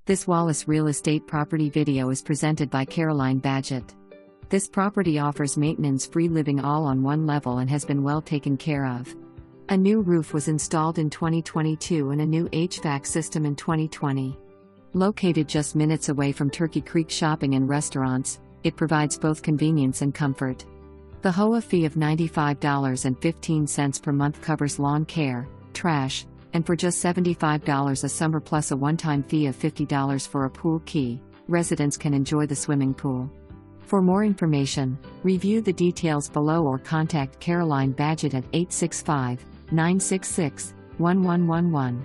This Wallace Real Estate property video is presented by Caroline Badgett. This property offers maintenance-free living all on one level and has been well taken care of. A new roof was installed in 2022 and a new HVAC system in 2020. Located just minutes away from Turkey Creek shopping and restaurants, it provides both convenience and comfort. The HOA fee of $95.15 per month covers lawn care, trash, and for just $75 a summer plus a one-time fee of $50 for a pool key, residents can enjoy the swimming pool. For more information, review the details below or contact Caroline Badgett at 865-966-1111.